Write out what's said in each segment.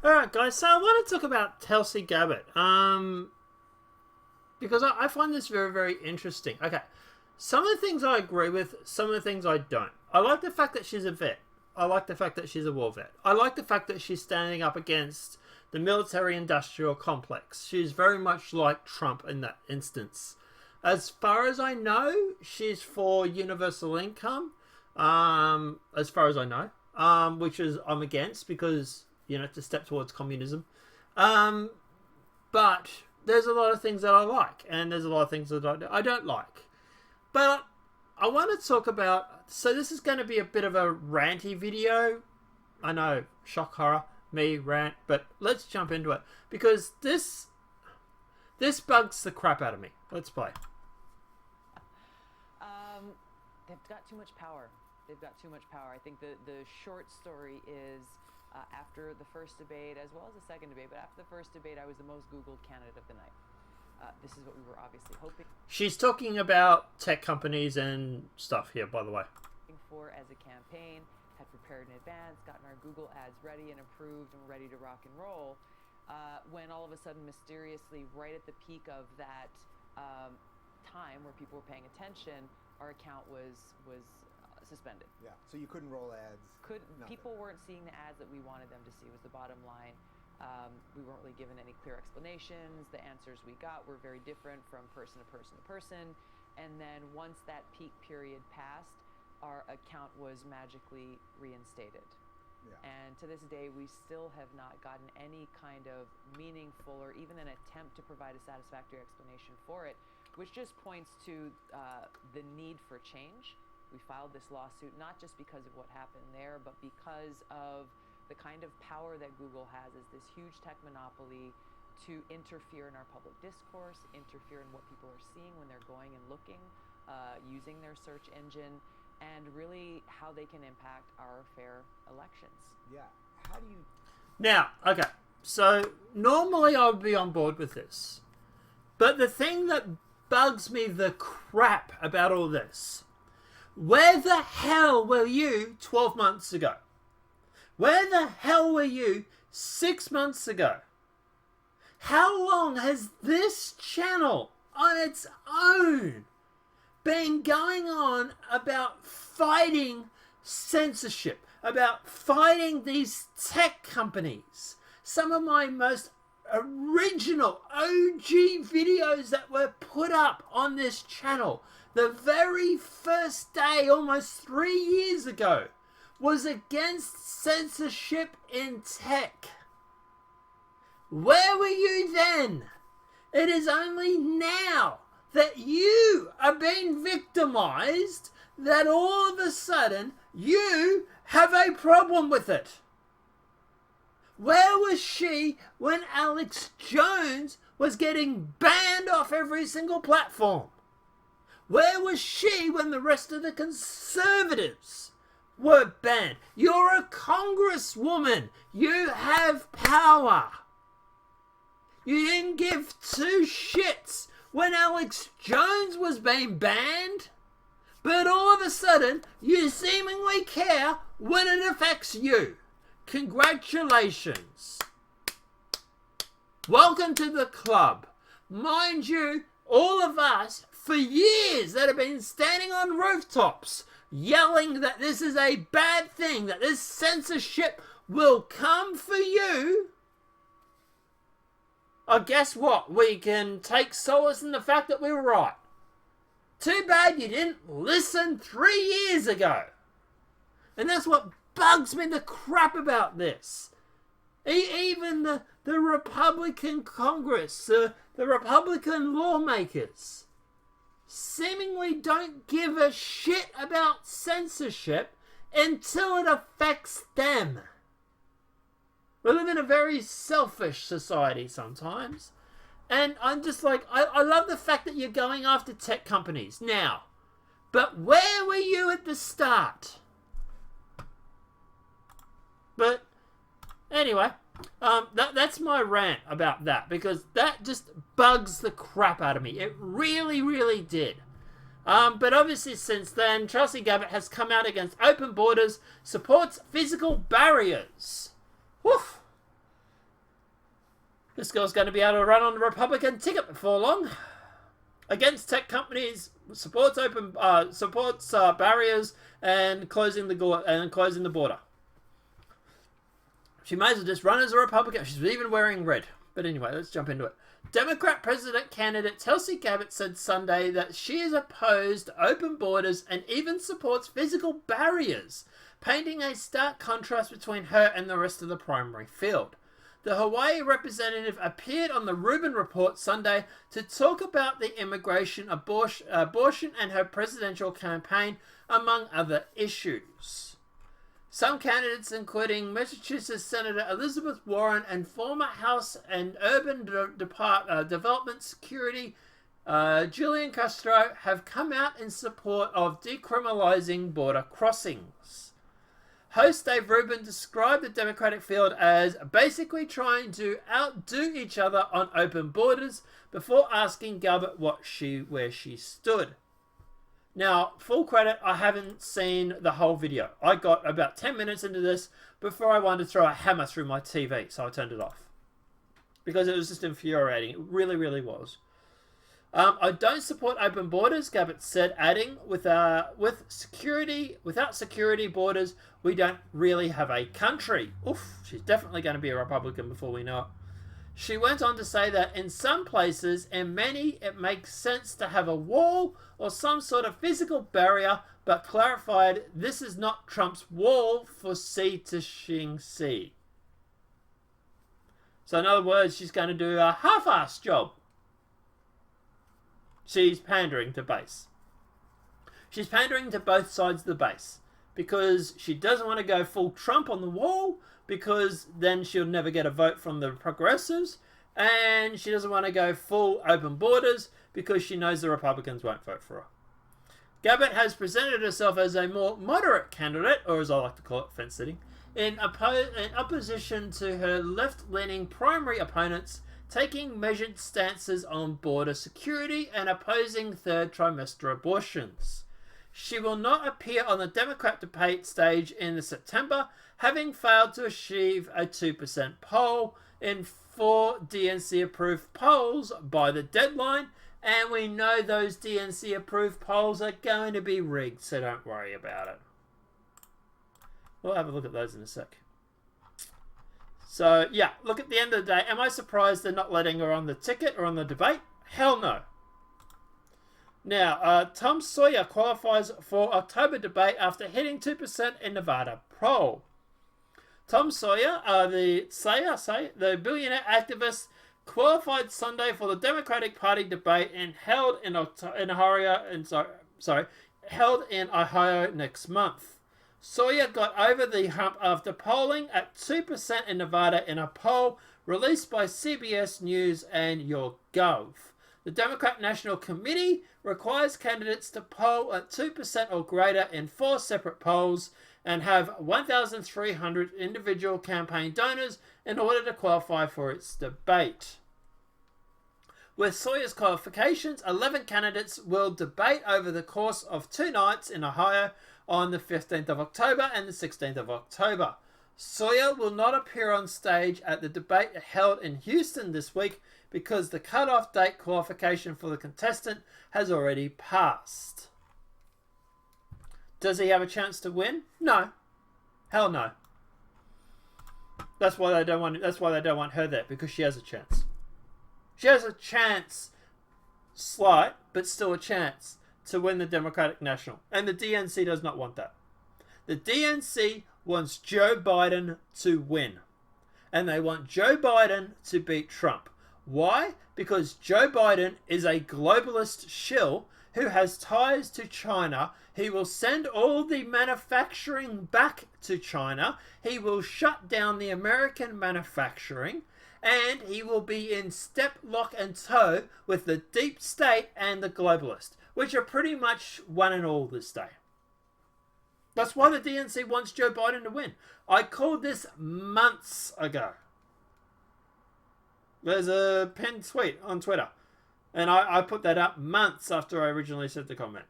Alright, guys, so I want to talk about Tulsi Gabbard. Because I find this very, very interesting. Okay, some of the things I agree with, some of the things I don't. I like the fact that she's a vet. I like the fact that she's a war vet. I like the fact that she's standing up against the military-industrial complex. She's very much like Trump in that instance. As far as I know, she's for universal income. As far as I know, which is I'm against because it's a step towards communism. But there's a lot of things that I like, and there's a lot of things that I don't like. But I want to talk about. So this is going to be a bit of a ranty video. I know, shock horror, me rant, but let's jump into it because this bugs the crap out of me. Let's play. They've got too much power. They've got too much power. I think the short story is after the first debate, as well as the second debate, but after the first debate, I was the most Googled candidate of the night. This is what we were obviously hoping. She's talking about tech companies and stuff here, by the way. For as a campaign, had prepared in advance, gotten our Google ads ready and approved and ready to rock and roll, when all of a sudden, mysteriously, right at the peak of that time where people were paying attention, our account was suspended. Yeah, so you couldn't roll ads. People weren't seeing the ads that we wanted them to see, was the bottom line. We weren't really given any clear explanations. The answers we got were very different from person to person to person. And then once that peak period passed, our account was magically reinstated. Yeah. And to this day, we still have not gotten any kind of meaningful or even an attempt to provide a satisfactory explanation for it, which just points to the need for change. We filed this lawsuit not just because of what happened there, but because of the kind of power that Google has as this huge tech monopoly to interfere in our public discourse, interfere in what people are seeing when they're going and looking, using their search engine, and really how they can impact our fair elections. Yeah. How do you... Now, okay, so normally I would be on board with this. But the thing that bugs me the crap about all this, where the hell were you 12 months ago? Where the hell were you 6 months ago? How long has this channel on its own been going on about fighting censorship, about fighting these tech companies? Some of my most original OG videos that were put up on this channel the very first day, almost 3 years ago, was against censorship in tech. Where were you then? It is only now that you are being victimized that all of a sudden you have a problem with it. Where was she when Alex Jones was getting banned off every single platform? Where was she when the rest of the conservatives were banned? You're a congresswoman. You have power. You didn't give two shits when Alex Jones was being banned. But all of a sudden, you seemingly care when it affects you. Congratulations. Welcome to the club. Mind you, all of us, for years, that have been standing on rooftops, yelling that this is a bad thing, that this censorship will come for you. Oh, guess what? We can take solace in the fact that we were right. Too bad you didn't listen 3 years ago. And that's what bugs me the crap about this. Even the Republican Congress, the Republican lawmakers, seemingly don't give a shit about censorship until it affects them. We live in a very selfish society sometimes. And I'm just like, I love the fact that you're going after tech companies now. But where were you at the start? But anyway, that's my rant about that, because that just bugs the crap out of me. It really, really did. But obviously since then, Tulsi Gabbard has come out against open borders, supports physical barriers. Woof. This girl's going to be able to run on the Republican ticket before long. Against tech companies, supports barriers and closing the border. She may as well just run as a Republican. She's even wearing red. But anyway, let's jump into it. Democrat president candidate Tulsi Gabbard said Sunday that she is opposed to open borders and even supports physical barriers, painting a stark contrast between her and the rest of the primary field. The Hawaii representative appeared on the Rubin Report Sunday to talk about the immigration, abortion, and her presidential campaign, among other issues. Some candidates, including Massachusetts Senator Elizabeth Warren and former House and Urban Development Security Julian Castro, have come out in support of decriminalizing border crossings. Host Dave Rubin described the Democratic field as basically trying to outdo each other on open borders before asking Gabbard where she stood. Now, full credit, I haven't seen the whole video. I got about 10 minutes into this before I wanted to throw a hammer through my TV, so I turned it off. Because it was just infuriating. It really, really was. I don't support open borders, Gabbard said, adding, without security borders, we don't really have a country. Oof, she's definitely going to be a Republican before we know it. She went on to say that in some places, and many, it makes sense to have a wall or some sort of physical barrier, but clarified this is not Trump's wall for sea to Shing Sea. So in other words, she's going to do a half-assed job. She's pandering to base. She's pandering to both sides of the base because she doesn't want to go full Trump on the wall because then she'll never get a vote from the progressives, and she doesn't want to go full open borders because she knows the Republicans won't vote for her. Gabbard has presented herself as a more moderate candidate, or as I like to call it, fence sitting, in opposition to her left-leaning primary opponents, taking measured stances on border security and opposing third trimester abortions. She will not appear on the Democrat debate stage in September, having failed to achieve a 2% poll in 4 DNC-approved polls by the deadline, and we know those DNC-approved polls are going to be rigged, so don't worry about it. We'll have a look at those in a sec. So, yeah, look, at the end of the day, am I surprised they're not letting her on the ticket or on the debate? Hell no. Now, Tom Sawyer qualifies for October debate after hitting 2% in Nevada poll. Tom Sawyer, the billionaire activist, qualified Sunday for the Democratic Party debate and held in Ohio next month. Sawyer got over the hump after polling at 2% in Nevada in a poll released by CBS News and YourGov. The Democrat National Committee requires candidates to poll at 2% or greater in 4 separate polls and have 1,300 individual campaign donors in order to qualify for its debate. With Sawyer's qualifications, 11 candidates will debate over the course of 2 nights in Ohio on the 15th of October and the 16th of October. Sawyer will not appear on stage at the debate held in Houston this week because the cutoff date qualification for the contestant has already passed. Does he have a chance to win? No. Hell no. That's why they don't want her there, because she has a chance. She has a chance, slight, but still a chance, to win the Democratic National. And the DNC does not want that. The DNC wants Joe Biden to win. And they want Joe Biden to beat Trump. Why? Because Joe Biden is a globalist shill who has ties to China. He will send all the manufacturing back to China. He will shut down the American manufacturing. And he will be in step, lock and toe with the deep state and the globalist, which are pretty much one and all this day. That's why the DNC wants Joe Biden to win. I called this months ago. There's a pinned tweet on Twitter. And I put that up months after I originally said the comment.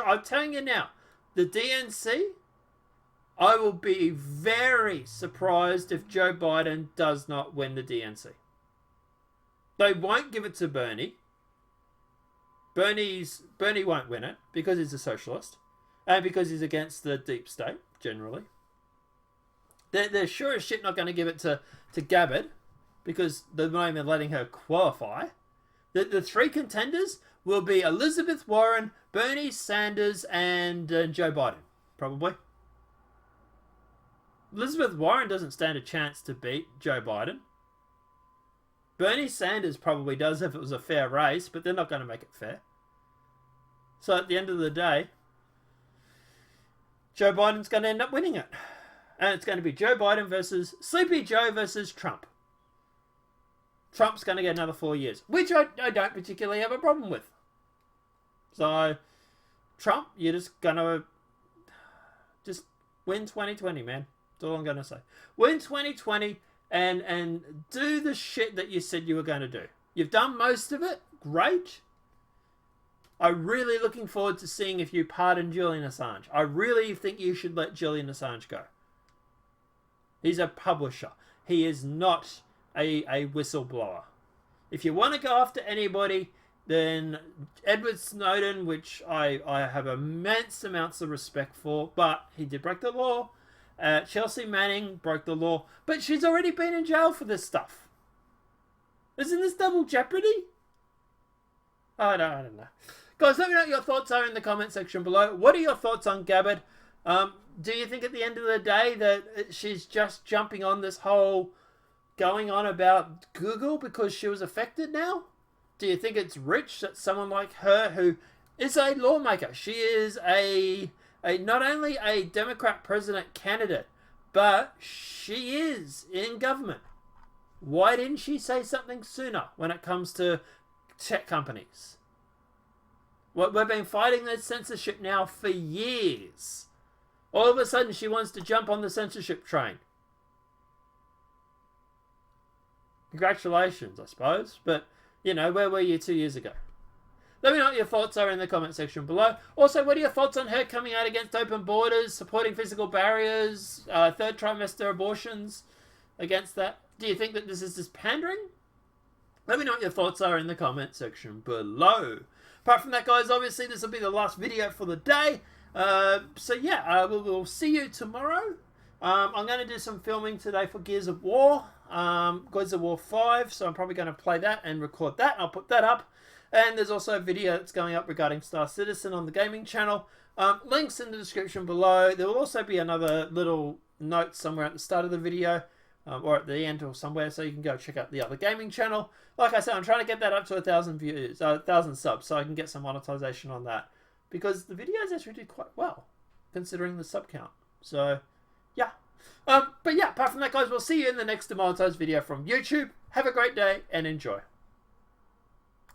I'm telling you now, the DNC, I will be very surprised if Joe Biden does not win the DNC. They won't give it to Bernie. Bernie won't win it because he's a socialist and because he's against the deep state generally. They're sure as shit not going to give it to Gabbard because they're not even letting her qualify. The three contenders will be Elizabeth Warren, Bernie Sanders, and Joe Biden, probably. Elizabeth Warren doesn't stand a chance to beat Joe Biden. Bernie Sanders probably does if it was a fair race, but they're not going to make it fair. So at the end of the day, Joe Biden's going to end up winning it. And it's going to be Joe Biden versus Sleepy Joe versus Trump. Trump's going to get another 4 years, which I don't particularly have a problem with. So, Trump, you're just going to just win 2020, man. That's all I'm going to say. Win 2020 and do the shit that you said you were going to do. You've done most of it. Great. I'm really looking forward to seeing if you pardon Julian Assange. I really think you should let Julian Assange go. He's a publisher. He is not a whistleblower. If you want to go after anybody, then Edward Snowden, which I have immense amounts of respect for, but he did break the law. Chelsea Manning broke the law, but she's already been in jail for this stuff. Isn't this double jeopardy? I don't know. Guys, let me know what your thoughts are in the comment section below. What are your thoughts on Gabbard? Do you think at the end of the day that she's just jumping on this whole going on about Google because she was affected now? Do you think it's rich that someone like her, who is a lawmaker, she is a not only a Democrat president candidate, but she is in government. Why didn't she say something sooner when it comes to tech companies? Well, we've been fighting this censorship now for years. All of a sudden, she wants to jump on the censorship train. Congratulations, I suppose. But, you know, where were you 2 years ago? Let me know what your thoughts are in the comment section below. Also, what are your thoughts on her coming out against open borders, supporting physical barriers, third trimester abortions, against that? Do you think that this is just pandering? Let me know what your thoughts are in the comment section below. Apart from that, guys, obviously this will be the last video for the day. So yeah, we'll see you tomorrow. I'm going to do some filming today for Gears of War, Gears of War 5, so I'm probably going to play that and record that, and I'll put that up. And there's also a video that's going up regarding Star Citizen on the gaming channel. Links in the description below. There will also be another little note somewhere at the start of the video, or at the end or somewhere, so you can go check out the other gaming channel. Like I said, I'm trying to get that up to 1,000 views, 1,000 subs, so I can get some monetization on that. Because the videos actually did quite well, considering the sub count. So, yeah. But yeah, apart from that, guys, we'll see you in the next demonetized video from YouTube. Have a great day and enjoy.